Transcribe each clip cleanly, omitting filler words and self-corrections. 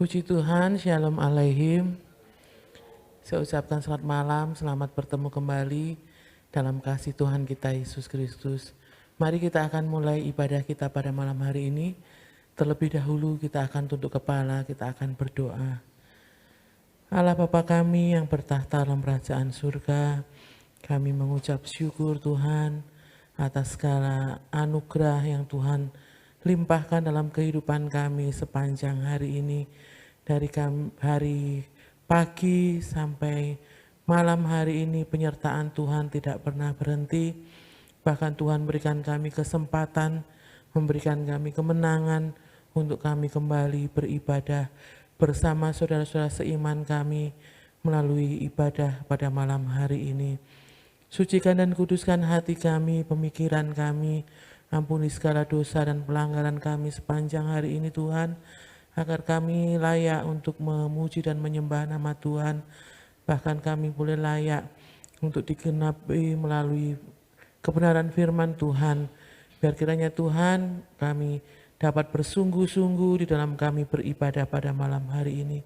Puji Tuhan, Shalom Aleihim. Saya ucapkan selamat malam, selamat bertemu kembali dalam kasih Tuhan kita Yesus Kristus. Mari kita akan mulai ibadah kita pada malam hari ini. Terlebih dahulu kita akan tunduk kepala, kita akan berdoa. Allah Bapa kami yang bertahta dalam kerajaan surga, kami mengucap syukur Tuhan atas segala anugerah yang Tuhan limpahkan dalam kehidupan kami sepanjang hari ini. Dari hari pagi sampai malam hari ini penyertaan Tuhan tidak pernah berhenti. Bahkan Tuhan berikan kami kesempatan, memberikan kami kemenangan untuk kami kembali beribadah bersama saudara-saudara seiman kami melalui ibadah pada malam hari ini. Sucikan dan kuduskan hati kami, pemikiran kami, ampuni segala dosa dan pelanggaran kami sepanjang hari ini Tuhan, agar kami layak untuk memuji dan menyembah nama Tuhan. Bahkan kami boleh layak untuk digenapi melalui kebenaran firman Tuhan. Biar kiranya Tuhan kami dapat bersungguh-sungguh di dalam kami beribadah pada malam hari ini.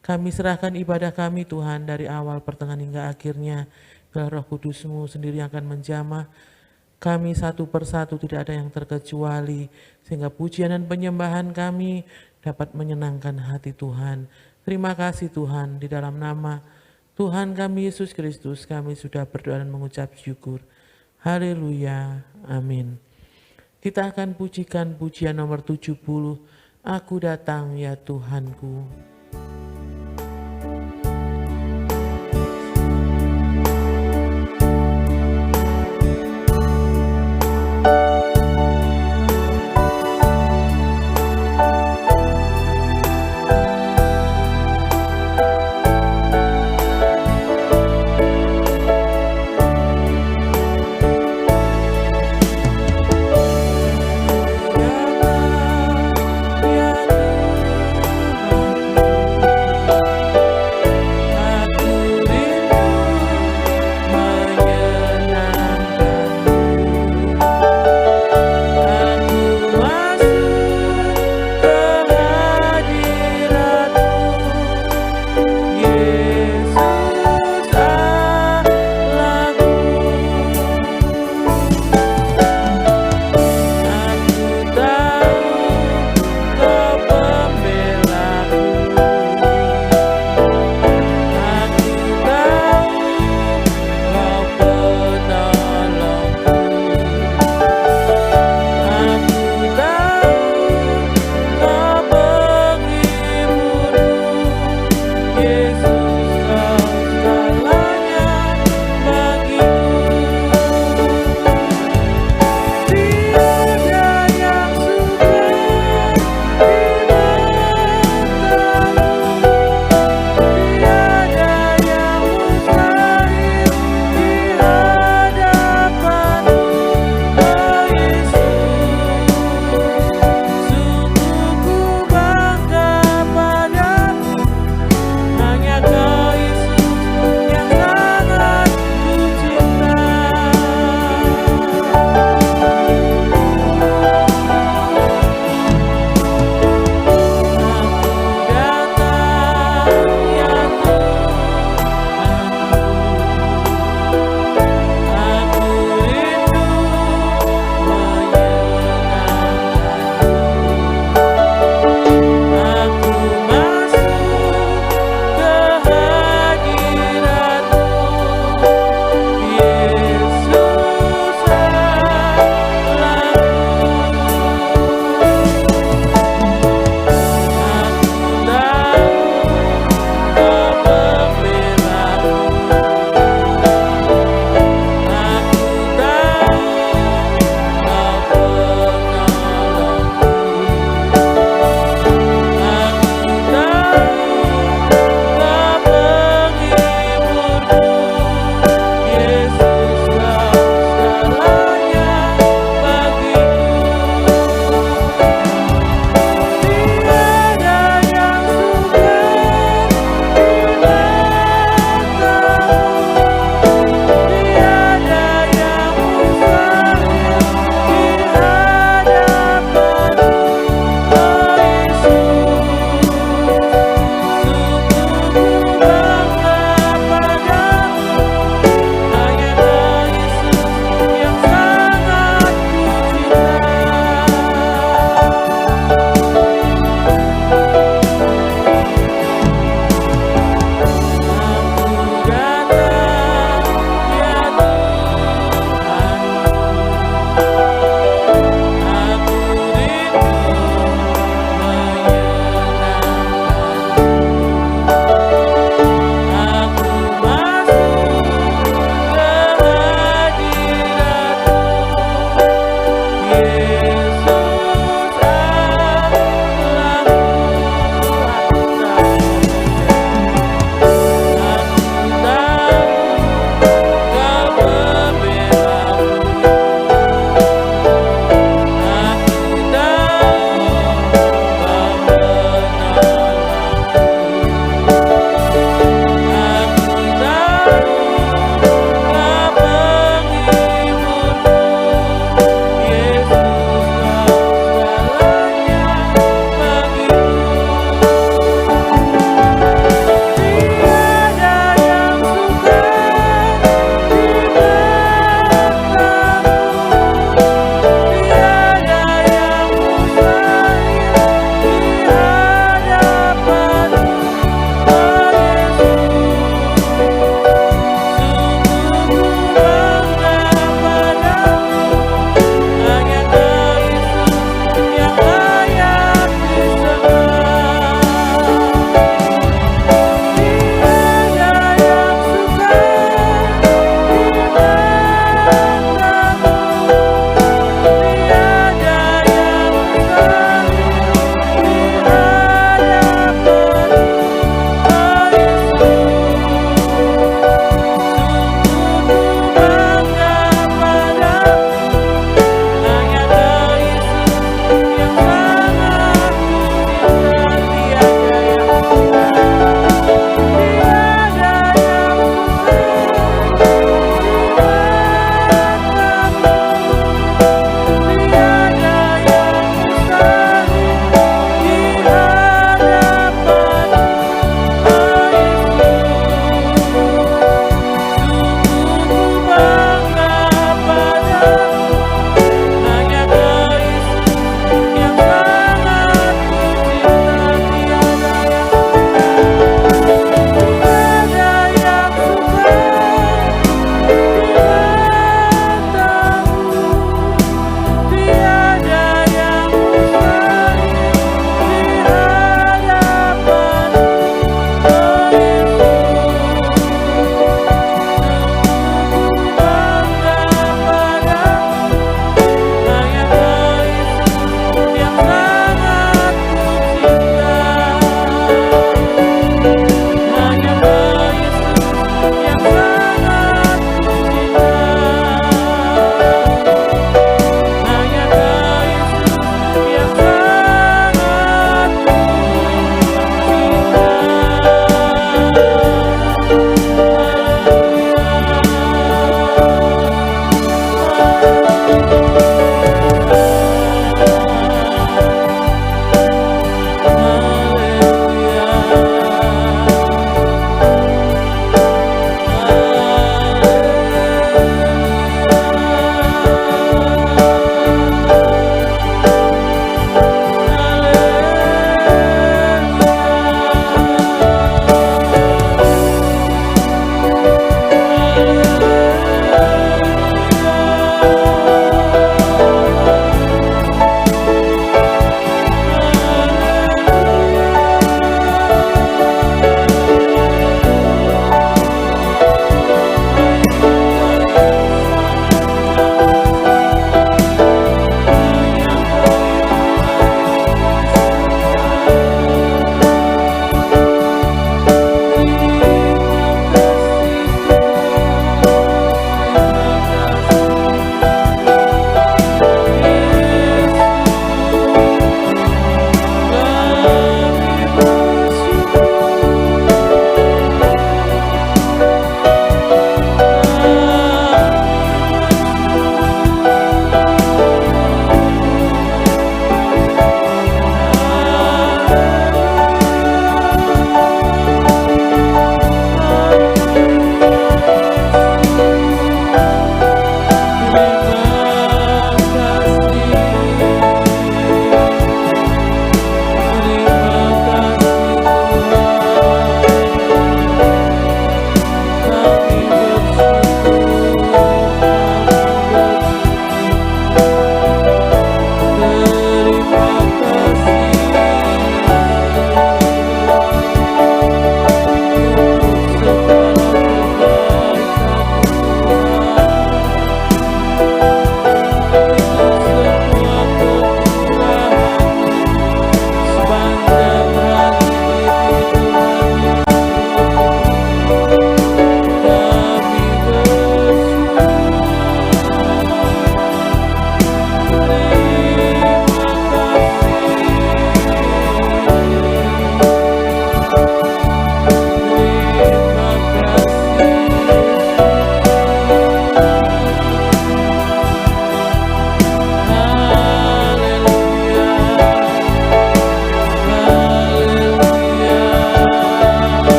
Kami serahkan ibadah kami Tuhan dari awal, pertengahan hingga akhirnya. Biar Roh Kudus-Mu sendiri yang akan menjamah kami satu persatu, tidak ada yang terkecuali, sehingga pujian dan penyembahan kami dapat menyenangkan hati Tuhan. Terima kasih Tuhan, di dalam nama Tuhan kami Yesus Kristus kami sudah berdoa dan mengucap syukur. Haleluya, amin. Kita akan pujikan pujian nomor 70, Aku datang ya Tuhanku. Ya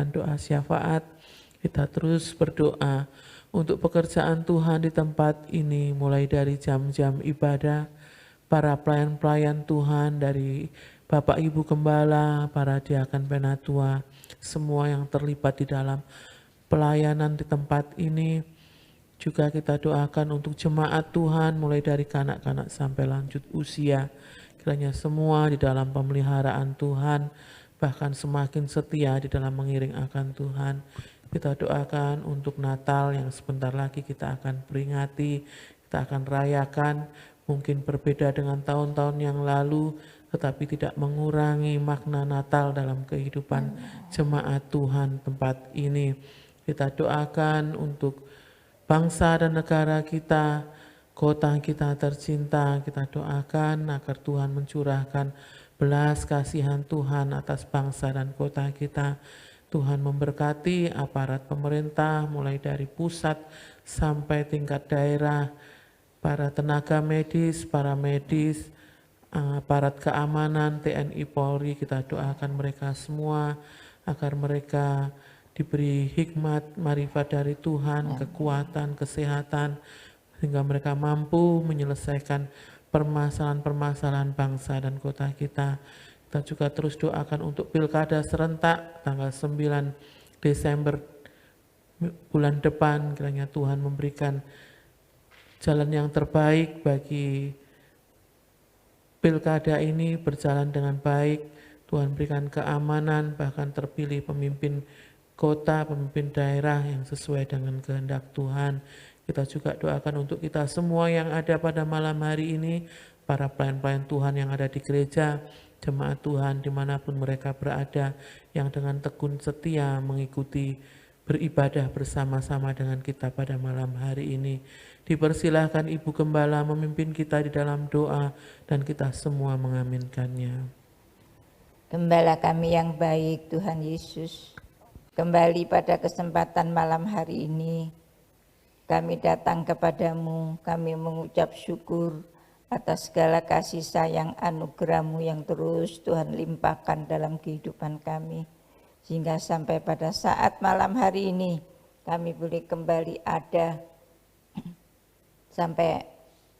mengaturkan doa syafaat. Kita terus berdoa untuk pekerjaan Tuhan di tempat ini, mulai dari jam-jam ibadah, para pelayan-pelayan Tuhan, dari Bapak Ibu Gembala, para diakan penatua, semua yang terlibat di dalam pelayanan di tempat ini. Juga kita doakan untuk jemaat Tuhan, mulai dari kanak-kanak sampai lanjut usia. Kiranya semua di dalam pemeliharaan Tuhan, bahkan semakin setia di dalam mengiring akan Tuhan. Kita doakan untuk Natal yang sebentar lagi kita akan peringati, kita akan rayakan, mungkin berbeda dengan tahun-tahun yang lalu, tetapi tidak mengurangi makna Natal dalam kehidupan jemaat Tuhan tempat ini. Kita doakan untuk bangsa dan negara kita, kota kita tercinta, kita doakan agar Tuhan mencurahkan belas kasihan Tuhan atas bangsa dan kota kita. Tuhan memberkati aparat pemerintah mulai dari pusat sampai tingkat daerah, para tenaga medis, para medis, aparat keamanan, TNI, Polri, kita doakan mereka semua agar mereka diberi hikmat, marifat dari Tuhan, kekuatan, kesehatan, sehingga mereka mampu menyelesaikan permasalahan-permasalahan bangsa dan kota kita. Kita juga terus doakan untuk pilkada serentak tanggal 9 Desember bulan depan, kiranya Tuhan memberikan jalan yang terbaik bagi pilkada ini berjalan dengan baik. Tuhan berikan keamanan, bahkan terpilih pemimpin kota, pemimpin daerah yang sesuai dengan kehendak Tuhan. Kita juga doakan untuk kita semua yang ada pada malam hari ini, para pelayan-pelayan Tuhan yang ada di gereja, jemaat Tuhan dimanapun mereka berada, yang dengan tekun setia mengikuti beribadah bersama-sama dengan kita pada malam hari ini. Dipersilahkan Ibu Gembala memimpin kita di dalam doa dan kita semua mengaminkannya. Gembala kami yang baik, Tuhan Yesus, kembali pada kesempatan malam hari ini, kami datang kepadamu, kami mengucap syukur atas segala kasih sayang anugerah-Mu yang terus Tuhan limpahkan dalam kehidupan kami. Sehingga sampai pada saat malam hari ini, kami boleh kembali ada sampai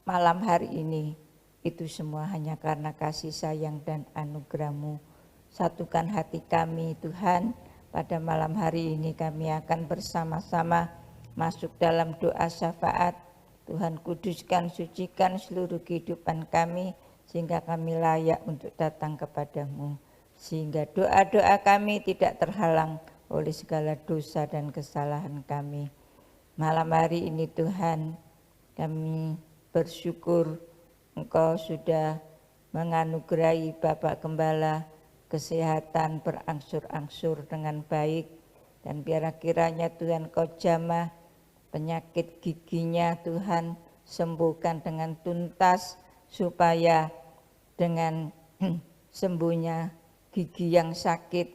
malam hari ini. Itu semua hanya karena kasih sayang dan anugerah-Mu. Satukan hati kami Tuhan, pada malam hari ini kami akan bersama-sama masuk dalam doa syafaat. Tuhan kuduskan, sucikan seluruh kehidupan kami, sehingga kami layak untuk datang kepadamu. Sehingga doa-doa kami tidak terhalang oleh segala dosa dan kesalahan kami. Malam hari ini Tuhan, kami bersyukur Engkau sudah menganugerahi Bapak Gembala kesehatan berangsur-angsur dengan baik. Dan biar kiranya Tuhan Kau jamah penyakit giginya Tuhan, sembuhkan dengan tuntas supaya dengan sembuhnya gigi yang sakit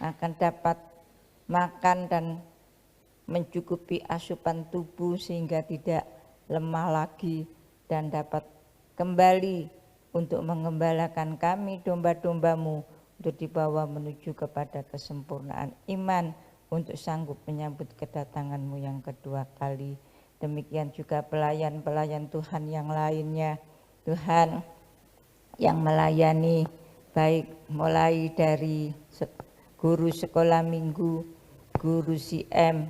akan dapat makan dan mencukupi asupan tubuh sehingga tidak lemah lagi dan dapat kembali untuk mengembalakan kami domba-dombamu untuk dibawa menuju kepada kesempurnaan iman untuk sanggup menyambut kedatanganmu yang kedua kali. Demikian juga pelayan-pelayan Tuhan yang lainnya, Tuhan yang melayani baik mulai dari guru sekolah minggu, guru CM,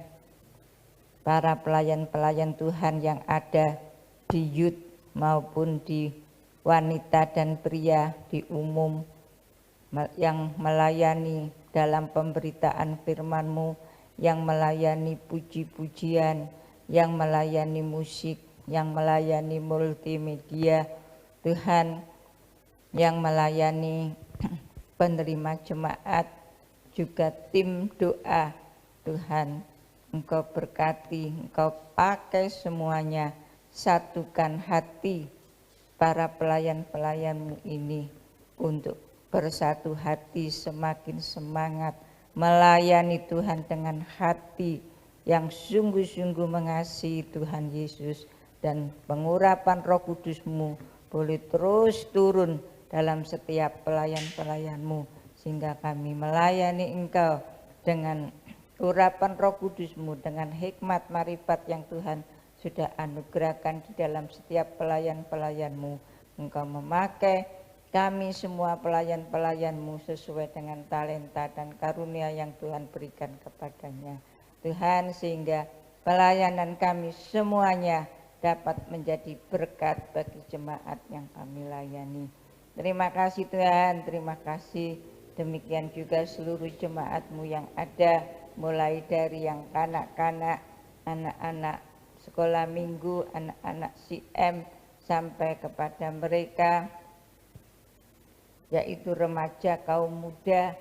para pelayan-pelayan Tuhan yang ada di youth maupun di wanita dan pria di umum, yang melayani dalam pemberitaan firman-Mu, yang melayani puji-pujian, yang melayani musik, yang melayani multimedia, Tuhan, yang melayani penerima jemaat, juga tim doa, Tuhan, Engkau berkati, Engkau pakai semuanya, satukan hati para pelayan-pelayan-Mu ini untuk bersatu hati, semakin semangat melayani Tuhan dengan hati yang sungguh-sungguh mengasihi Tuhan Yesus. Dan pengurapan Roh Kudus-Mu boleh terus turun dalam setiap pelayan-pelayan-Mu, sehingga kami melayani Engkau dengan urapan Roh Kudus-Mu dengan hikmat marifat yang Tuhan sudah anugerahkan di dalam setiap pelayan-pelayan-Mu. Engkau memakai kami semua pelayan-pelayan-Mu sesuai dengan talenta dan karunia yang Tuhan berikan kepadanya. Tuhan, sehingga pelayanan kami semuanya dapat menjadi berkat bagi jemaat yang kami layani. Terima kasih Tuhan, terima kasih. Demikian juga seluruh jemaat-Mu yang ada, mulai dari yang kanak-kanak, anak-anak sekolah minggu, anak-anak CM, sampai kepada mereka yaitu remaja, kaum muda,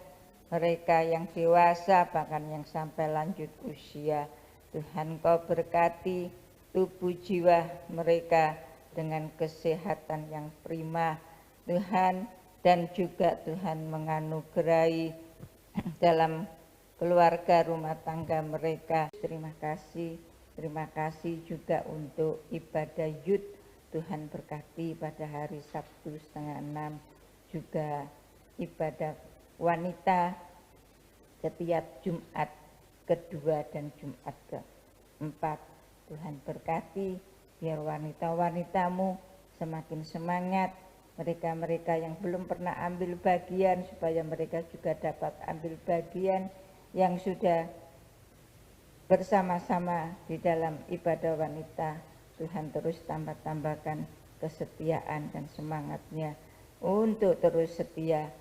mereka yang dewasa, bahkan yang sampai lanjut usia. Tuhan, Kau berkati tubuh jiwa mereka dengan kesehatan yang prima, Tuhan, dan juga Tuhan menganugerahi dalam keluarga rumah tangga mereka. Terima kasih juga untuk ibadah Yud. Tuhan berkati pada hari Sabtu 5:30, juga ibadah wanita setiap Jumat kedua dan Jumat keempat. Tuhan berkati, biar wanita-wanita-Mu semakin semangat, mereka-mereka yang belum pernah ambil bagian supaya mereka juga dapat ambil bagian, yang sudah bersama-sama di dalam ibadah wanita. Tuhan terus tambahkan kesetiaan dan semangatnya untuk terus setia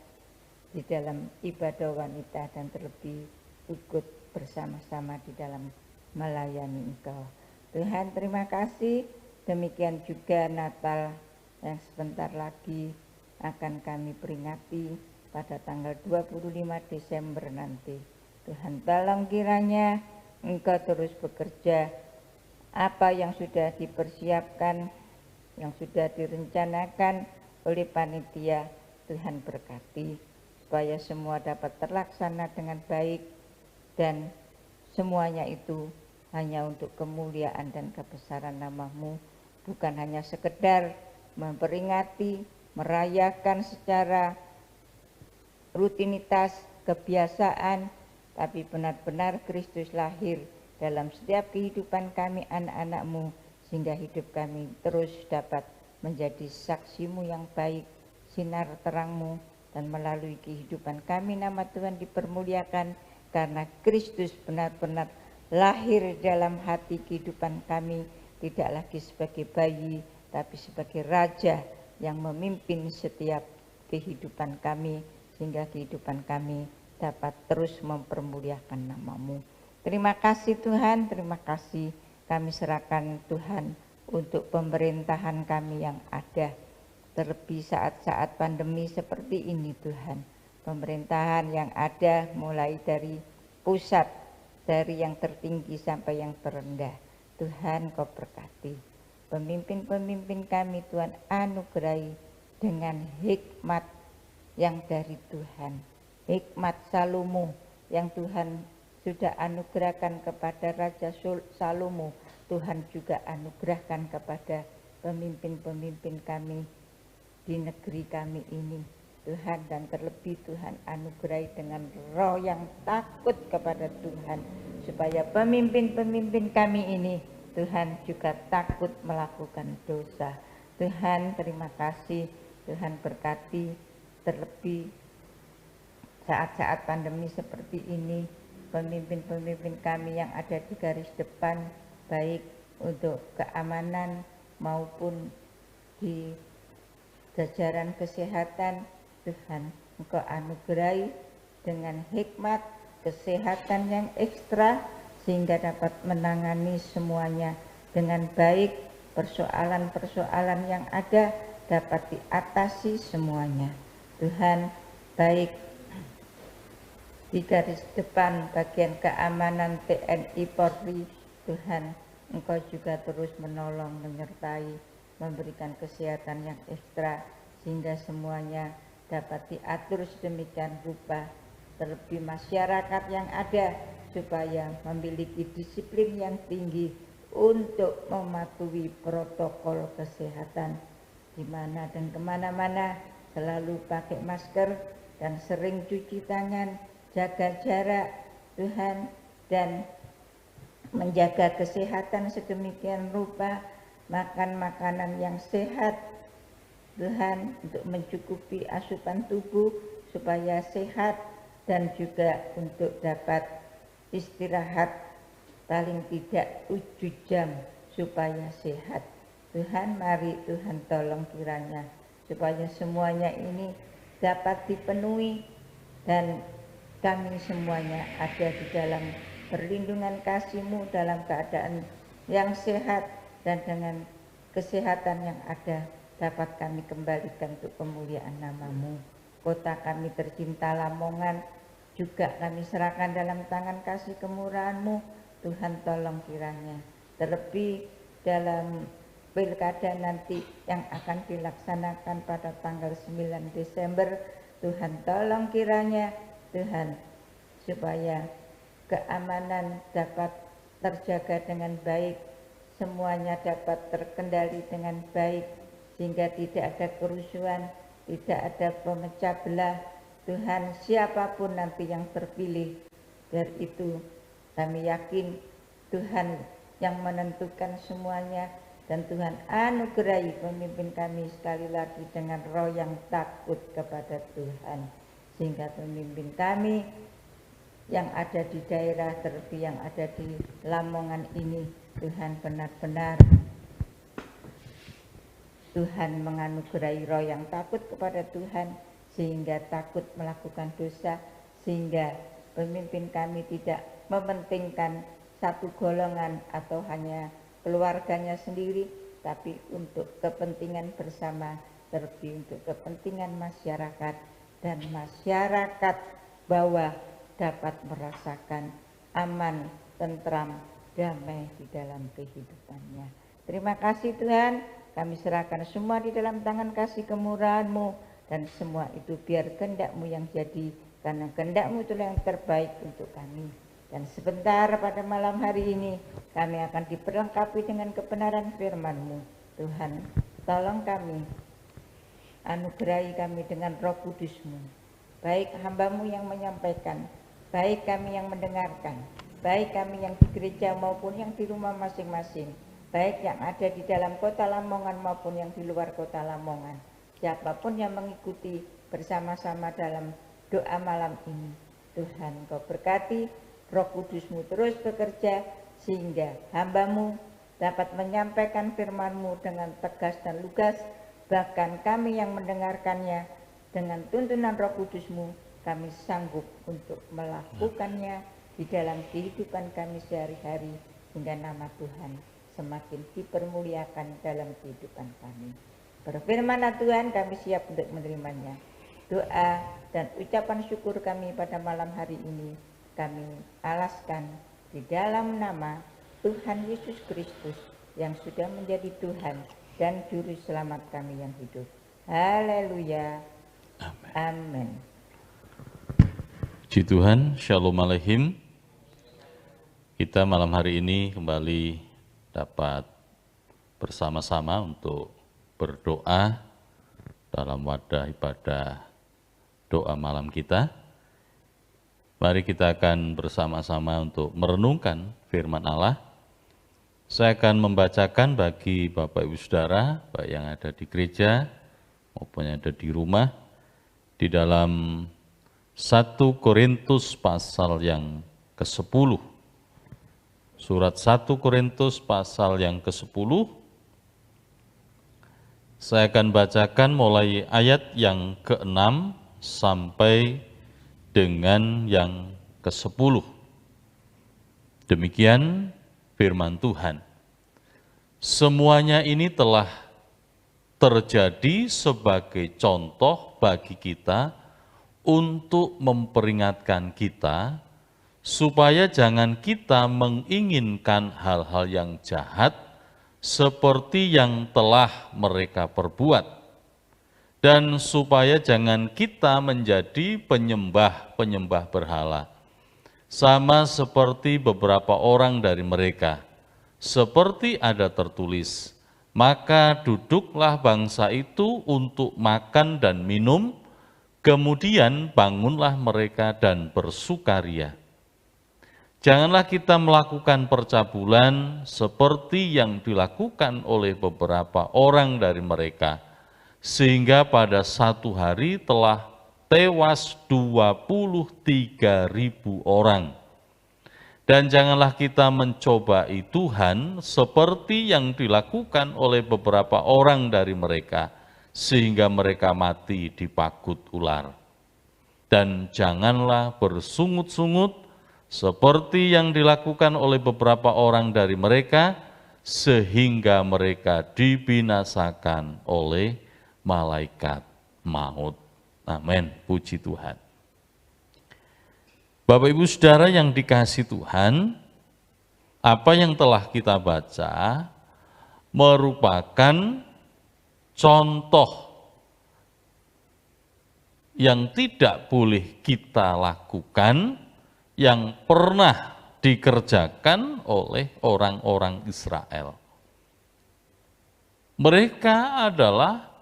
di dalam ibadah wanita dan terlebih ikut bersama-sama di dalam melayani Engkau. Tuhan, terima kasih. Demikian juga Natal yang sebentar lagi akan kami peringati pada tanggal 25 Desember nanti. Tuhan, tolong kiranya Engkau terus bekerja, apa yang sudah dipersiapkan, yang sudah direncanakan oleh panitia, Tuhan berkati supaya semua dapat terlaksana dengan baik, dan semuanya itu hanya untuk kemuliaan dan kebesaran nama-Mu, bukan hanya sekedar memperingati, merayakan secara rutinitas, kebiasaan, tapi benar-benar Kristus lahir dalam setiap kehidupan kami anak-anak-Mu, sehingga hidup kami terus dapat menjadi saksi-Mu yang baik, sinar terang-Mu, dan melalui kehidupan kami nama Tuhan dipermuliakan, karena Kristus benar-benar lahir dalam hati kehidupan kami, tidak lagi sebagai bayi, tapi sebagai Raja yang memimpin setiap kehidupan kami, sehingga kehidupan kami dapat terus mempermuliakan nama-Mu. Terima kasih Tuhan, terima kasih. Kami serahkan Tuhan untuk pemerintahan kami yang ada, terlebih saat-saat pandemi seperti ini Tuhan. Pemerintahan yang ada mulai dari pusat, dari yang tertinggi sampai yang terendah. Tuhan, Kau berkati. Pemimpin-pemimpin kami Tuhan anugerahi dengan hikmat yang dari Tuhan. Hikmat Salomo yang Tuhan sudah anugerahkan kepada Raja Salomo, Tuhan juga anugerahkan kepada pemimpin-pemimpin kami di negeri kami ini. Tuhan, dan terlebih Tuhan anugerahi dengan roh yang takut kepada Tuhan, supaya pemimpin-pemimpin kami ini Tuhan juga takut melakukan dosa. Tuhan, terima kasih. Tuhan berkati, terlebih saat-saat pandemi seperti ini, pemimpin-pemimpin kami yang ada di garis depan, baik untuk keamanan maupun di jajaran kesehatan, Tuhan, Engkau anugerahi dengan hikmat, kesehatan yang ekstra, sehingga dapat menangani semuanya dengan baik. Persoalan-persoalan yang ada dapat diatasi semuanya. Tuhan, baik di garis depan bagian keamanan TNI Polri, Tuhan, Engkau juga terus menolong, menyertai, memberikan kesehatan yang ekstra, sehingga semuanya dapat diatur sedemikian rupa. Terlebih masyarakat yang ada, supaya memiliki disiplin yang tinggi untuk mematuhi protokol kesehatan, di mana dan kemana-mana selalu pakai masker dan sering cuci tangan, jaga jarak. Tuhan, dan menjaga kesehatan sedemikian rupa, makan makanan yang sehat Tuhan, untuk mencukupi asupan tubuh supaya sehat, dan juga untuk dapat istirahat paling tidak 7 jam supaya sehat. Tuhan, mari Tuhan tolong kiranya supaya semuanya ini dapat dipenuhi dan kami semuanya ada di dalam perlindungan kasih-Mu dalam keadaan yang sehat, dan dengan kesehatan yang ada dapat kami kembalikan untuk kemuliaan nama-Mu. Kota kami tercinta Lamongan juga kami serahkan dalam tangan kasih kemurahan-Mu. Tuhan tolong kiranya, terlebih dalam pilkada nanti yang akan dilaksanakan pada tanggal 9 Desember, Tuhan tolong kiranya Tuhan, supaya keamanan dapat terjaga dengan baik, semuanya dapat terkendali dengan baik, sehingga tidak ada kerusuhan, tidak ada pemecah belah. Tuhan, siapapun nanti yang terpilih, dari itu kami yakin Tuhan yang menentukan semuanya, dan Tuhan anugerahi pemimpin kami sekali lagi dengan roh yang takut kepada Tuhan, sehingga pemimpin kami yang ada di daerah, terlebih yang ada di Lamongan ini, Tuhan benar-benar Tuhan menganugerahi roh yang takut kepada Tuhan, sehingga takut melakukan dosa, sehingga pemimpin kami tidak mementingkan satu golongan atau hanya keluarganya sendiri, tapi untuk kepentingan bersama, terlebih untuk kepentingan masyarakat, dan masyarakat bawah dapat merasakan aman, tentram, damai di dalam kehidupannya. Terima kasih Tuhan, kami serahkan semua di dalam tangan kasih kemurahan-Mu, dan semua itu biar kehendak-Mu yang jadi, karena kehendak-Mu itulah yang terbaik untuk kami. Dan sebentar pada malam hari ini kami akan diperlengkapi dengan kebenaran firman-Mu. Tuhan, tolong kami, anugerahi kami dengan Roh Kudus-Mu, baik hamba-Mu yang menyampaikan, baik kami yang mendengarkan, baik kami yang di gereja maupun yang di rumah masing-masing, baik yang ada di dalam kota Lamongan maupun yang di luar kota Lamongan. Siapapun yang mengikuti bersama-sama dalam doa malam ini, Tuhan Kau berkati, Roh Kudus-Mu terus bekerja, sehingga hamba-Mu dapat menyampaikan firman-Mu dengan tegas dan lugas. Bahkan kami yang mendengarkannya, dengan tuntunan Roh Kudus-Mu, kami sanggup untuk melakukannya di dalam kehidupan kami sehari-hari, hingga nama Tuhan semakin dipermuliakan dalam kehidupan kami. Berfirman-Lah Tuhan, kami siap untuk menerimanya. Doa dan ucapan syukur kami pada malam hari ini kami alaskan di dalam nama Tuhan Yesus Kristus yang sudah menjadi Tuhan dan Juru Selamat kami yang hidup. Haleluya. Amin. Puji Tuhan, Shalom Aleichem. Kita malam hari ini kembali dapat bersama-sama untuk berdoa dalam wadah ibadah doa malam kita. Mari kita akan bersama-sama untuk merenungkan firman Allah. Saya akan membacakan bagi Bapak Ibu Saudara, baik yang ada di gereja maupun yang ada di rumah, di dalam 1 Korintus pasal yang ke-10. Surat 1 Korintus pasal yang ke-10. Saya akan bacakan mulai ayat yang ke-6 sampai dengan yang ke-10. Demikian firman Tuhan. Semuanya ini telah terjadi sebagai contoh bagi kita untuk memperingatkan kita supaya jangan kita menginginkan hal-hal yang jahat seperti yang telah mereka perbuat. Dan supaya jangan kita menjadi penyembah-penyembah berhala, sama seperti beberapa orang dari mereka. Seperti ada tertulis, maka duduklah bangsa itu untuk makan dan minum, kemudian bangunlah mereka dan bersukaria. Janganlah kita melakukan percabulan seperti yang dilakukan oleh beberapa orang dari mereka, sehingga pada satu hari telah tewas 23.000 orang. Dan janganlah kita mencobai Tuhan seperti yang dilakukan oleh beberapa orang dari mereka, sehingga mereka mati dipagut ular. Dan janganlah bersungut-sungut seperti yang dilakukan oleh beberapa orang dari mereka, sehingga mereka dibinasakan oleh malaikat maut. Amin. Puji Tuhan. Bapak Ibu Saudara yang dikasihi Tuhan, apa yang telah kita baca merupakan contoh yang tidak boleh kita lakukan, yang pernah dikerjakan oleh orang-orang Israel. Mereka adalah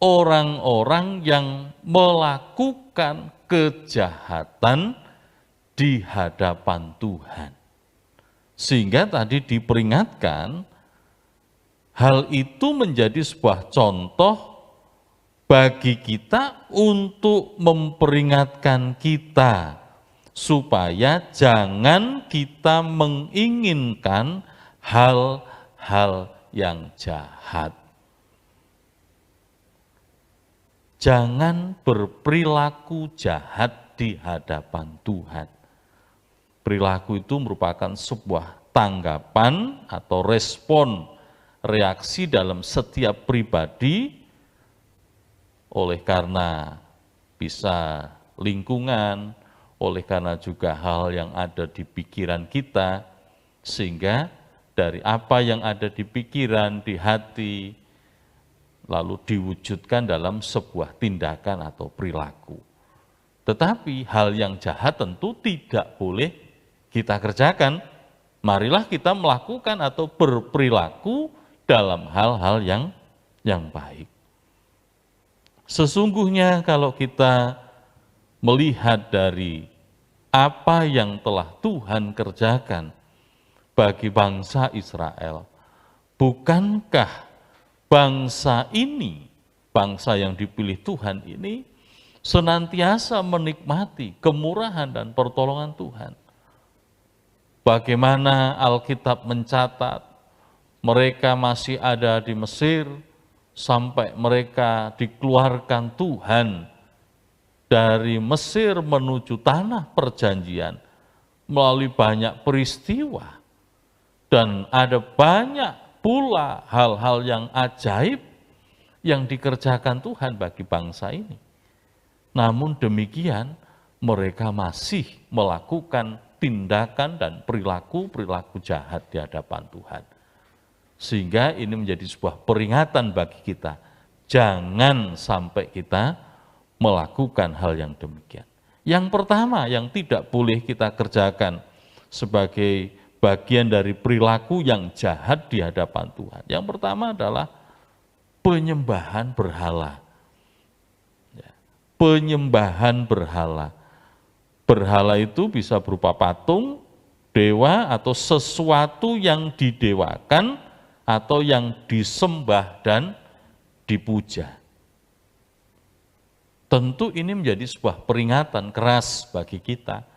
orang-orang yang melakukan kejahatan di hadapan Tuhan. Sehingga tadi diperingatkan, hal itu menjadi sebuah contoh bagi kita untuk memperingatkan kita, supaya jangan kita menginginkan hal-hal yang jahat. Jangan berperilaku jahat di hadapan Tuhan. Perilaku itu merupakan sebuah tanggapan atau respon reaksi dalam setiap pribadi, oleh karena bisa lingkungan, oleh karena juga hal yang ada di pikiran kita, sehingga dari apa yang ada di pikiran, di hati, lalu diwujudkan dalam sebuah tindakan atau perilaku. Tetapi hal yang jahat tentu tidak boleh kita kerjakan. Marilah kita melakukan atau berperilaku dalam hal-hal yang baik. Sesungguhnya kalau kita melihat dari apa yang telah Tuhan kerjakan bagi bangsa Israel, bukankah bangsa ini, bangsa yang dipilih Tuhan ini, senantiasa menikmati kemurahan dan pertolongan Tuhan? Bagaimana Alkitab mencatat mereka masih ada di Mesir sampai mereka dikeluarkan Tuhan dari Mesir menuju tanah perjanjian melalui banyak peristiwa. Dan ada banyak pula hal-hal yang ajaib yang dikerjakan Tuhan bagi bangsa ini. Namun demikian, mereka masih melakukan tindakan dan perilaku-perilaku jahat di hadapan Tuhan. Sehingga ini menjadi sebuah peringatan bagi kita. Jangan sampai kita melakukan hal yang demikian. Yang pertama yang tidak boleh kita kerjakan sebagai bagian dari perilaku yang jahat di hadapan Tuhan. Yang pertama adalah penyembahan berhala. Penyembahan berhala. Berhala itu bisa berupa patung, dewa, atau sesuatu yang didewakan atau yang disembah dan dipuja. Tentu ini menjadi sebuah peringatan keras bagi kita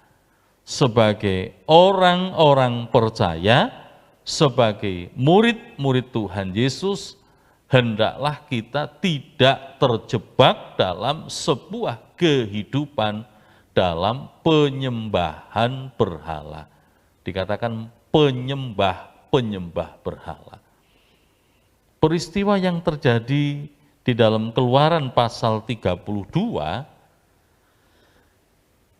sebagai orang-orang percaya, sebagai murid-murid Tuhan Yesus, hendaklah kita tidak terjebak dalam sebuah kehidupan dalam penyembahan berhala. Dikatakan penyembah berhala. Peristiwa yang terjadi di dalam Keluaran pasal 32,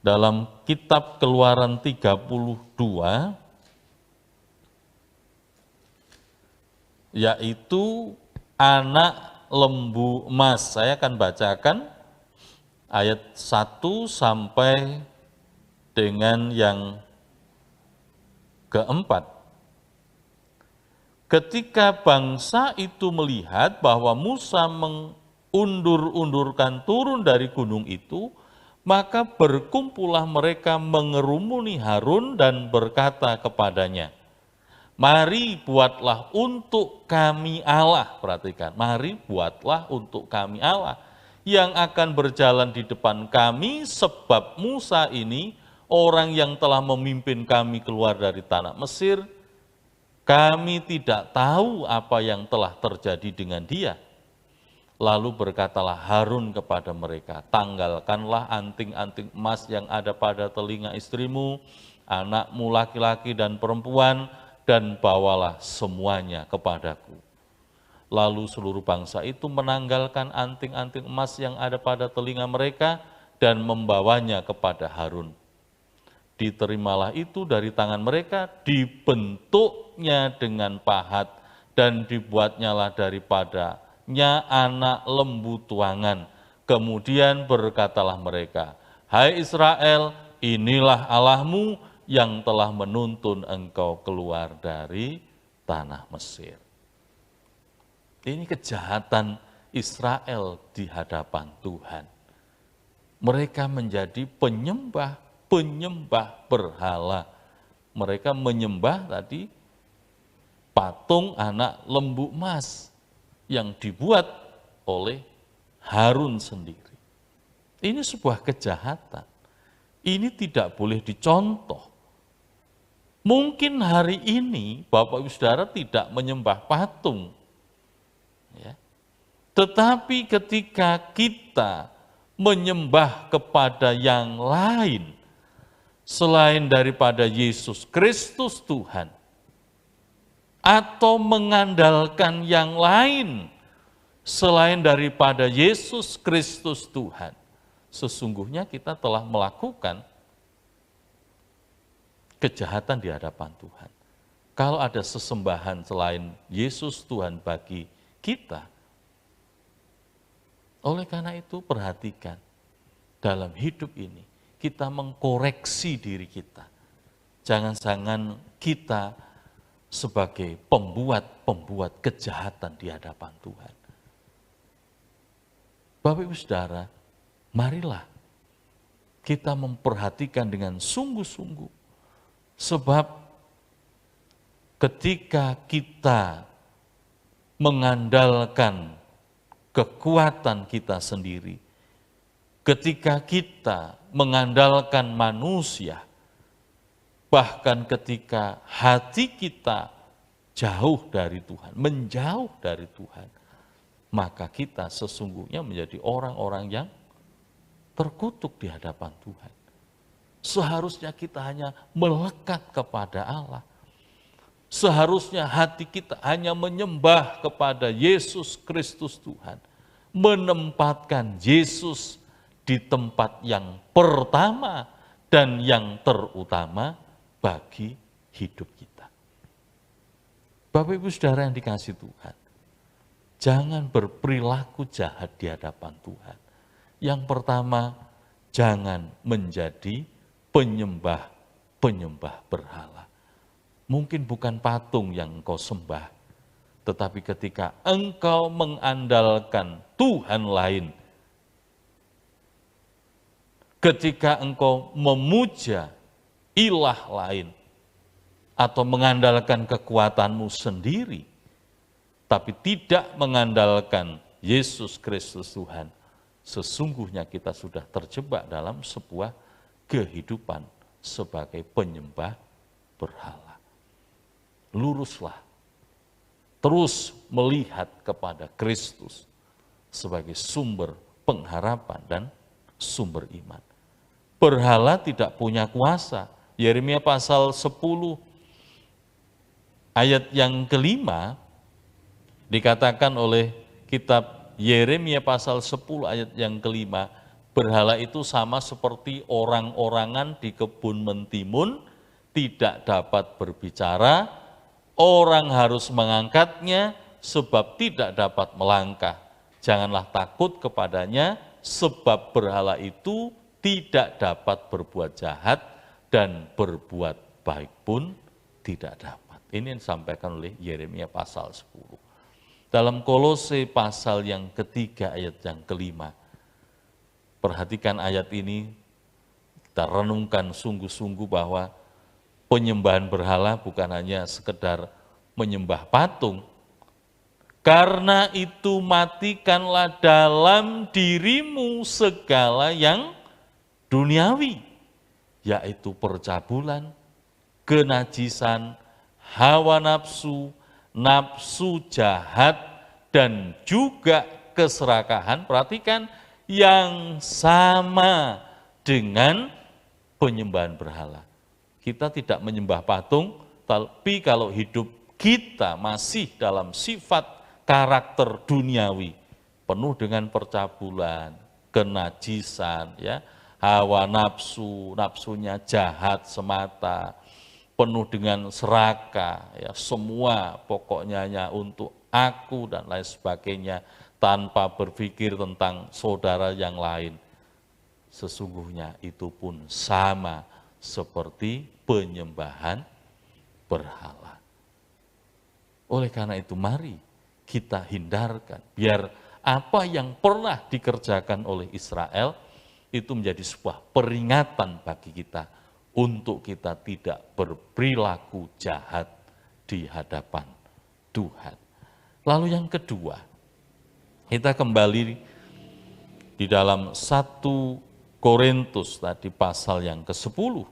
dalam kitab Keluaran 32, yaitu anak lembu emas. Saya akan bacakan ayat 1 sampai dengan yang keempat. Ketika bangsa itu melihat bahwa Musa mengundur-undurkan turun dari gunung itu, Maka berkumpullah mereka mengerumuni Harun dan berkata kepadanya, mari buatlah untuk kami Allah, perhatikan, mari buatlah untuk kami Allah, yang akan berjalan di depan kami, sebab Musa ini, orang yang telah memimpin kami keluar dari tanah Mesir, kami tidak tahu apa yang telah terjadi dengan dia. Lalu berkatalah Harun kepada mereka, tanggalkanlah anting-anting emas yang ada pada telinga istrimu, anakmu laki-laki dan perempuan, dan bawalah semuanya kepadaku. Lalu seluruh bangsa itu menanggalkan anting-anting emas yang ada pada telinga mereka dan membawanya kepada Harun. Diterimalah itu dari tangan mereka, dibentuknya dengan pahat, dan dibuatnyalah daripadanya anak lembu tuangan. Kemudian berkatalah mereka, hai Israel, inilah Allahmu yang telah menuntun engkau keluar dari tanah Mesir. Ini kejahatan Israel di hadapan Tuhan. Mereka menjadi penyembah berhala. Mereka menyembah tadi patung anak lembu emas yang dibuat oleh Harun sendiri. Ini sebuah kejahatan. Ini tidak boleh dicontoh. Mungkin hari ini Bapak Ibu Saudara tidak menyembah patung. Ya. Tetapi ketika kita menyembah kepada yang lain, selain daripada Yesus Kristus Tuhan, atau mengandalkan yang lain selain daripada Yesus Kristus Tuhan, sesungguhnya kita telah melakukan kejahatan di hadapan Tuhan. Kalau ada sesembahan selain Yesus Tuhan bagi kita, oleh karena itu perhatikan, dalam hidup ini kita mengkoreksi diri kita. Jangan-jangan kita sebagai pembuat kejahatan di hadapan Tuhan. Bapak Ibu Saudara, marilah kita memperhatikan dengan sungguh-sungguh. Sebab ketika kita mengandalkan kekuatan kita sendiri, ketika kita mengandalkan manusia, bahkan ketika hati kita jauh dari Tuhan, menjauh dari Tuhan, maka kita sesungguhnya menjadi orang-orang yang terkutuk di hadapan Tuhan. Seharusnya kita hanya melekat kepada Allah. Seharusnya hati kita hanya menyembah kepada Yesus Kristus Tuhan. Menempatkan Yesus di tempat yang pertama dan yang terutama bagi hidup kita. Bapak Ibu Saudara yang dikasihi Tuhan, jangan berperilaku jahat di hadapan Tuhan. Yang pertama, jangan menjadi penyembah berhala. Mungkin bukan patung yang engkau sembah, tetapi ketika engkau mengandalkan Tuhan lain, ketika engkau memuja ilah lain, atau mengandalkan kekuatanmu sendiri, tapi tidak mengandalkan Yesus Kristus Tuhan, sesungguhnya kita sudah terjebak dalam sebuah kehidupan sebagai penyembah berhala. Luruslah, terus melihat kepada Kristus sebagai sumber pengharapan dan sumber iman. Berhala tidak punya kuasa. Yeremia pasal 10 ayat yang kelima dikatakan oleh kitab Yeremia pasal 10 ayat yang kelima, berhala itu sama seperti orang-orangan di kebun mentimun, tidak dapat berbicara, orang harus mengangkatnya sebab tidak dapat melangkah. Janganlah takut kepadanya, sebab berhala itu tidak dapat berbuat jahat dan berbuat baik pun tidak dapat. Ini yang disampaikan oleh Yeremia pasal 10. Dalam Kolose pasal yang ketiga ayat yang kelima, perhatikan ayat ini, kita renungkan sungguh-sungguh bahwa penyembahan berhala bukan hanya sekedar menyembah patung. Karena itu matikanlah dalam dirimu segala yang duniawi, yaitu percabulan, kenajisan, hawa nafsu, nafsu jahat, dan juga keserakahan. Perhatikan, yang sama dengan penyembahan berhala. Kita tidak menyembah patung, tapi kalau hidup kita masih dalam sifat karakter duniawi, penuh dengan percabulan, kenajisan, ya, hawa nafsu, nafsunya jahat semata, penuh dengan serakah, ya, semua pokoknya hanya untuk aku dan lain sebagainya, tanpa berpikir tentang saudara yang lain. Sesungguhnya itu pun sama seperti penyembahan berhala. Oleh karena itu mari kita hindarkan, biar apa yang pernah dikerjakan oleh Israel itu menjadi sebuah peringatan bagi kita untuk kita tidak berperilaku jahat di hadapan Tuhan. Lalu yang kedua, kita kembali di dalam 1 Korintus tadi pasal yang ke-10.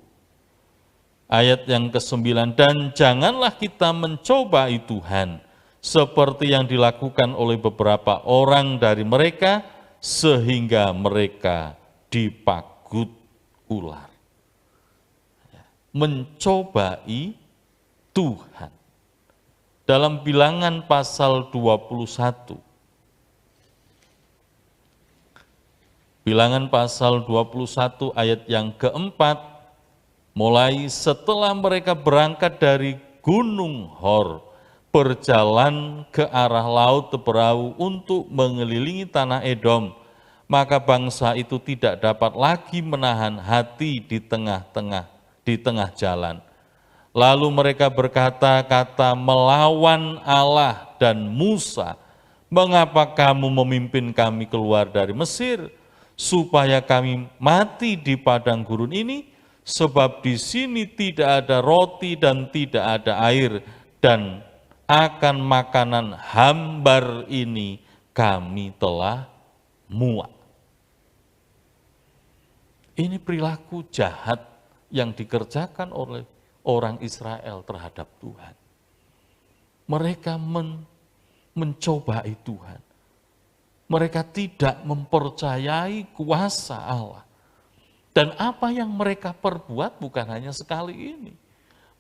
Ayat yang ke-9, dan janganlah kita mencobai Tuhan seperti yang dilakukan oleh beberapa orang dari mereka sehingga mereka dipagut ular. Mencobai Tuhan. Dalam Bilangan pasal 21, Bilangan pasal 21 ayat yang keempat, mulai setelah mereka berangkat dari Gunung Hor, berjalan ke arah Laut Teberau untuk mengelilingi tanah Edom, maka bangsa itu tidak dapat lagi menahan hati di tengah jalan. Lalu mereka berkata-kata melawan Allah dan Musa, mengapa kamu memimpin kami keluar dari Mesir, supaya kami mati di padang gurun ini? Sebab di sini tidak ada roti dan tidak ada air, dan akan makanan hambar ini kami telah muak. Ini perilaku jahat yang dikerjakan oleh orang Israel terhadap Tuhan. Mereka mencobai Tuhan. Mereka tidak mempercayai kuasa Allah. Dan apa yang mereka perbuat bukan hanya sekali ini.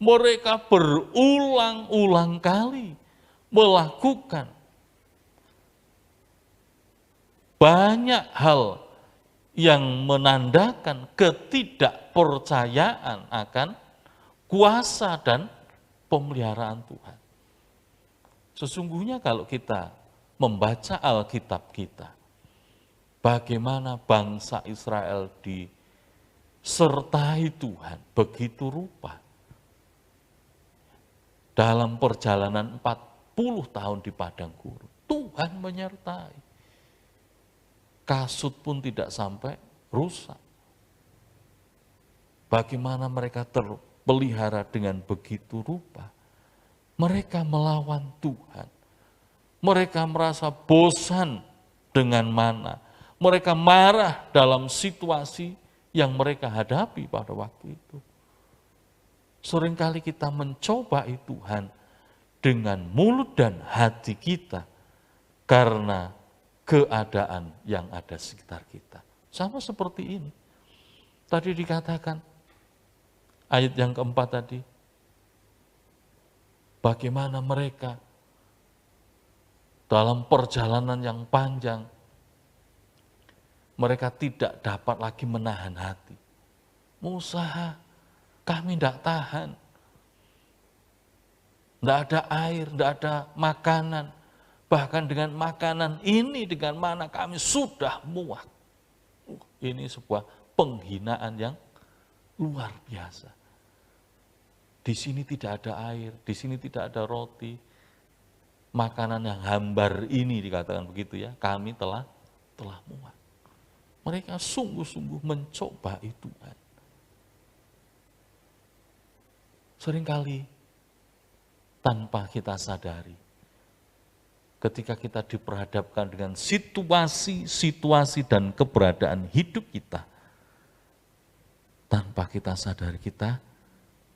Mereka berulang-ulang kali melakukan banyak hal yang menandakan ketidakpercayaan akan kuasa dan pemeliharaan Tuhan. Sesungguhnya kalau kita membaca Alkitab kita, bagaimana bangsa Israel disertai Tuhan begitu rupa. Dalam perjalanan 40 tahun di padang gurun, Tuhan menyertai. Kasut pun tidak sampai rusak. Bagaimana mereka terpelihara dengan begitu rupa. Mereka melawan Tuhan. Mereka merasa bosan dengan mana. Mereka marah dalam situasi yang mereka hadapi pada waktu itu. Seringkali kita mencobai Tuhan dengan mulut dan hati kita karena keadaan yang ada sekitar kita. Sama seperti ini. Tadi dikatakan, ayat yang keempat tadi, bagaimana mereka dalam perjalanan yang panjang, mereka tidak dapat lagi menahan hati. Musa, kami tidak tahan. Tidak ada air, tidak ada makanan. Bahkan dengan makanan ini, dengan mana kami sudah muak. Ini sebuah penghinaan yang luar biasa. Di sini tidak ada air, di sini tidak ada roti. Makanan yang hambar ini dikatakan begitu ya, kami telah muak. Mereka sungguh-sungguh mencobai Tuhan. Seringkali tanpa kita sadari, ketika kita diperhadapkan dengan situasi dan keberadaan hidup kita, tanpa kita sadari kita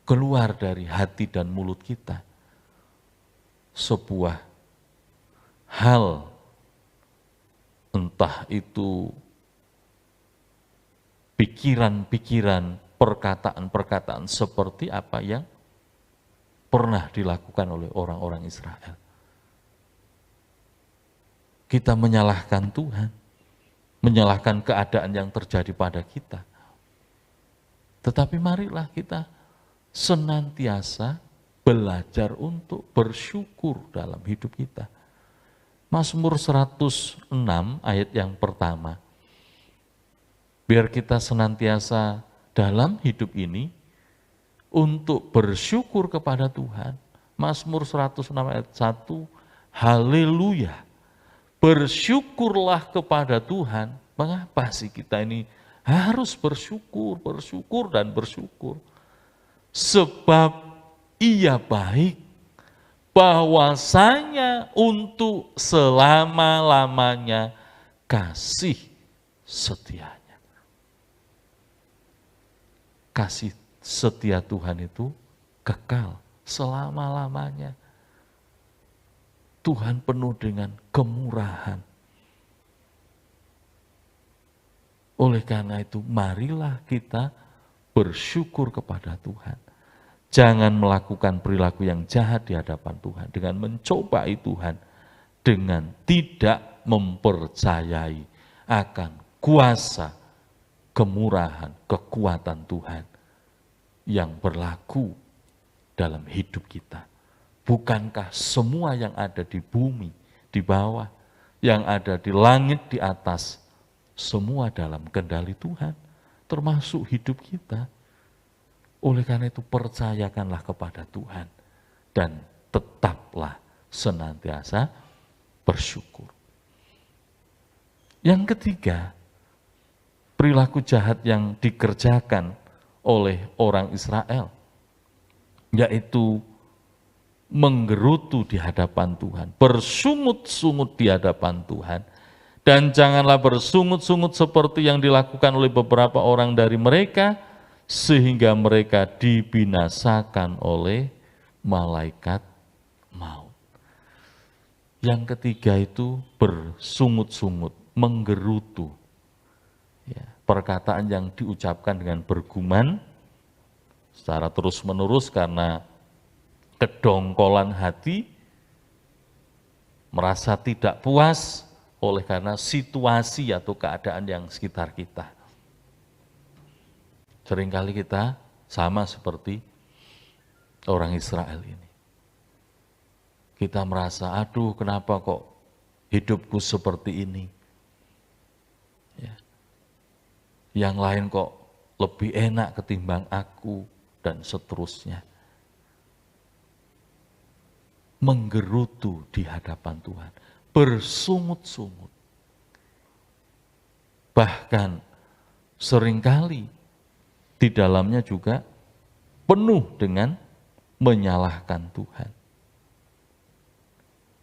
keluar dari hati dan mulut kita sebuah hal, entah itu pikiran-pikiran, perkataan-perkataan seperti apa yang pernah dilakukan oleh orang-orang Israel. Kita menyalahkan Tuhan, menyalahkan keadaan yang terjadi pada kita. Tetapi marilah kita senantiasa belajar untuk bersyukur dalam hidup kita. Mazmur 106 ayat yang pertama. Biar kita senantiasa dalam hidup ini untuk bersyukur kepada Tuhan. Mazmur 106 ayat 1, haleluya. Bersyukurlah kepada Tuhan. Mengapa sih kita ini harus bersyukur dan bersyukur? Sebab Ia baik, bahwasanya untuk selama-lamanya kasih setianya. Kasih setia Tuhan itu kekal selama-lamanya. Tuhan penuh dengan kemurahan. Oleh karena itu, marilah kita bersyukur kepada Tuhan. Jangan melakukan perilaku yang jahat di hadapan Tuhan dengan mencobai Tuhan, dengan tidak mempercayai akan kuasa, kemurahan, kekuatan Tuhan yang berlaku dalam hidup kita. Bukankah semua yang ada di bumi, di bawah, yang ada di langit, di atas, semua dalam kendali Tuhan, termasuk hidup kita. Oleh karena itu percayakanlah kepada Tuhan dan tetaplah senantiasa bersyukur. Yang ketiga, perilaku jahat yang dikerjakan oleh orang Israel, yaitu menggerutu di hadapan Tuhan, bersungut-sungut di hadapan Tuhan, dan janganlah bersungut-sungut seperti yang dilakukan oleh beberapa orang dari mereka, sehingga mereka dibinasakan oleh malaikat maut. Yang ketiga itu bersungut-sungut, menggerutu. Ya, perkataan yang diucapkan dengan bergumam secara terus-menerus karena kedongkolan hati, merasa tidak puas oleh karena situasi atau keadaan yang sekitar kita. Seringkali kita sama seperti orang Israel ini. Kita merasa, aduh kenapa kok hidupku seperti ini. Ya. Yang lain kok lebih enak ketimbang aku, dan seterusnya. Menggerutu di hadapan Tuhan, bersungut-sungut. Bahkan seringkali di dalamnya juga penuh dengan menyalahkan Tuhan.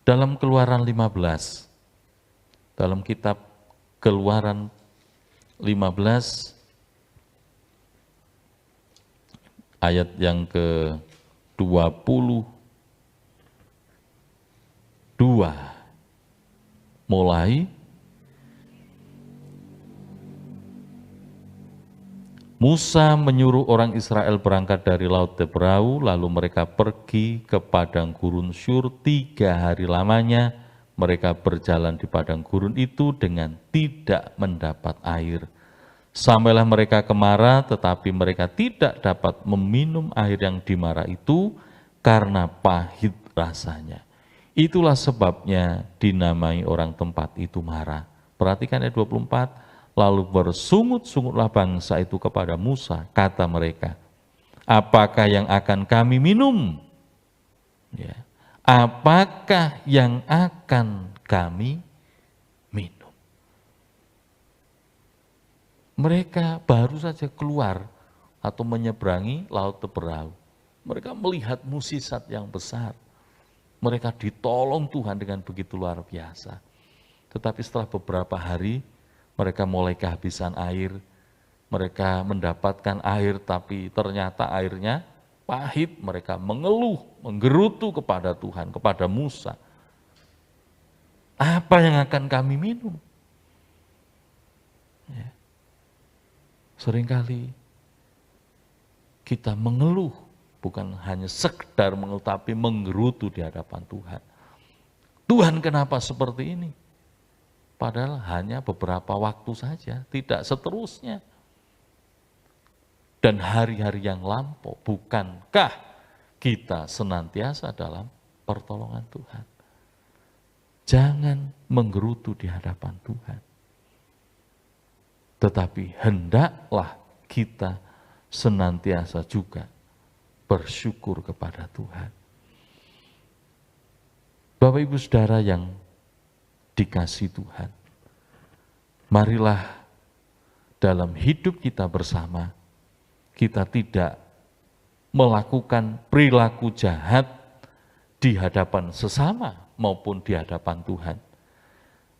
Dalam Keluaran 15, dalam kitab Keluaran 15, ayat yang ke-22, mulai, Musa menyuruh orang Israel berangkat dari Laut Tebrau, lalu mereka pergi ke padang gurun Syur 3 hari lamanya. Mereka berjalan di padang gurun itu dengan tidak mendapat air. Sampailah mereka ke Mara, tetapi mereka tidak dapat meminum air yang di Mara itu karena pahit rasanya. Itulah sebabnya dinamai orang tempat itu Mara. Perhatikan ayat 24. Lalu bersungut-sungutlah bangsa itu kepada Musa, kata mereka, apakah yang akan kami minum? Ya. Apakah yang akan kami minum? Mereka baru saja keluar atau menyeberangi laut Teberau. Mereka melihat mukjizat yang besar. Mereka ditolong Tuhan dengan begitu luar biasa. Tetapi setelah beberapa hari, mereka mulai kehabisan air. Mereka mendapatkan air, tapi ternyata airnya pahit. Mereka mengeluh, menggerutu kepada Tuhan, kepada Musa. Apa yang akan kami minum? Ya. Seringkali kita mengeluh, bukan hanya sekedar mengeluh, tapi menggerutu di hadapan Tuhan. Tuhan, kenapa seperti ini? Padahal hanya beberapa waktu saja, tidak seterusnya. Dan hari-hari yang lampau, bukankah kita senantiasa dalam pertolongan Tuhan? Jangan menggerutu di hadapan Tuhan. Tetapi hendaklah kita senantiasa juga bersyukur kepada Tuhan. Bapak Ibu Saudara yang dikasihi Tuhan, marilah dalam hidup kita bersama, kita tidak melakukan perilaku jahat di hadapan sesama maupun di hadapan Tuhan.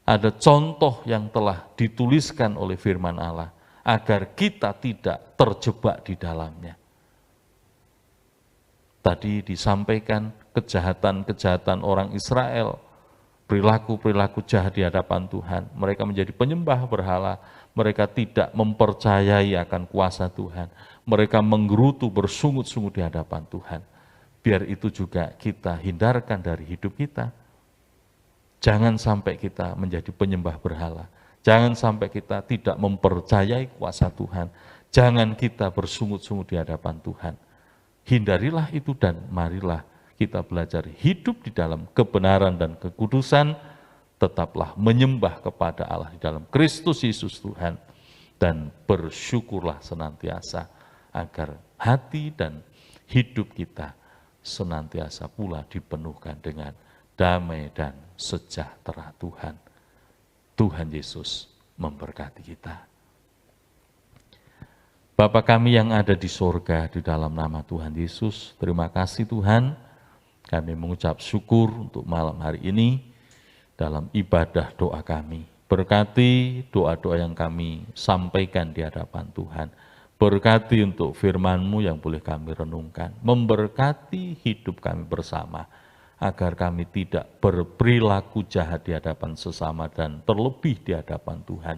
Ada contoh yang telah dituliskan oleh firman Allah, agar kita tidak terjebak di dalamnya. Tadi disampaikan kejahatan-kejahatan orang Israel, perilaku-perilaku jahat di hadapan Tuhan. Mereka menjadi penyembah berhala, mereka tidak mempercayai akan kuasa Tuhan. Mereka menggerutu, bersungut-sungut di hadapan Tuhan. Biar itu juga kita hindarkan dari hidup kita. Jangan sampai kita menjadi penyembah berhala. Jangan sampai kita tidak mempercayai kuasa Tuhan. Jangan kita bersungut-sungut di hadapan Tuhan. Hindarilah itu dan marilah kita belajar hidup di dalam kebenaran dan kekudusan. Tetaplah menyembah kepada Allah di dalam Kristus Yesus Tuhan. Dan bersyukurlah senantiasa agar hati dan hidup kita senantiasa pula dipenuhkan dengan damai dan sejahtera Tuhan. Tuhan Yesus memberkati kita. Bapa kami yang ada di sorga, di dalam nama Tuhan Yesus, terima kasih Tuhan. Kami mengucap syukur untuk malam hari ini dalam ibadah doa kami. Berkati doa-doa yang kami sampaikan di hadapan Tuhan. Berkati untuk firman-Mu yang boleh kami renungkan. Memberkati hidup kami bersama, agar kami tidak berperilaku jahat di hadapan sesama dan terlebih di hadapan Tuhan.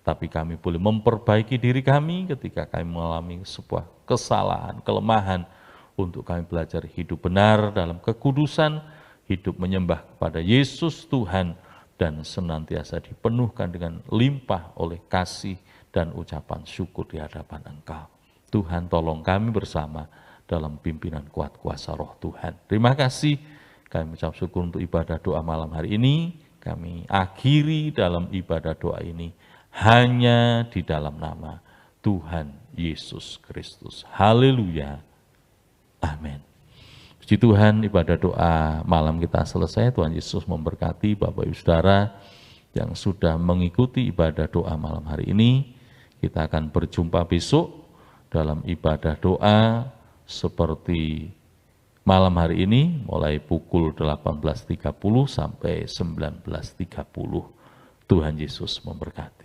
Tapi kami boleh memperbaiki diri kami ketika kami mengalami sebuah kesalahan, kelemahan, untuk kami belajar hidup benar dalam kekudusan, hidup menyembah kepada Yesus Tuhan, dan senantiasa dipenuhkan dengan limpah oleh kasih dan ucapan syukur di hadapan Engkau. Tuhan, tolong kami bersama dalam pimpinan kuat kuasa roh Tuhan. Terima kasih. Kami ucap syukur untuk ibadah doa malam hari ini. Kami akhiri dalam ibadah doa ini hanya di dalam nama Tuhan Yesus Kristus. Haleluya. Amin. Puji Tuhan, ibadah doa malam kita selesai. Tuhan Yesus memberkati Bapak Ibu Saudara yang sudah mengikuti ibadah doa malam hari ini. Kita akan berjumpa besok dalam ibadah doa seperti malam hari ini, mulai pukul 18.30 sampai 19.30. Tuhan Yesus memberkati.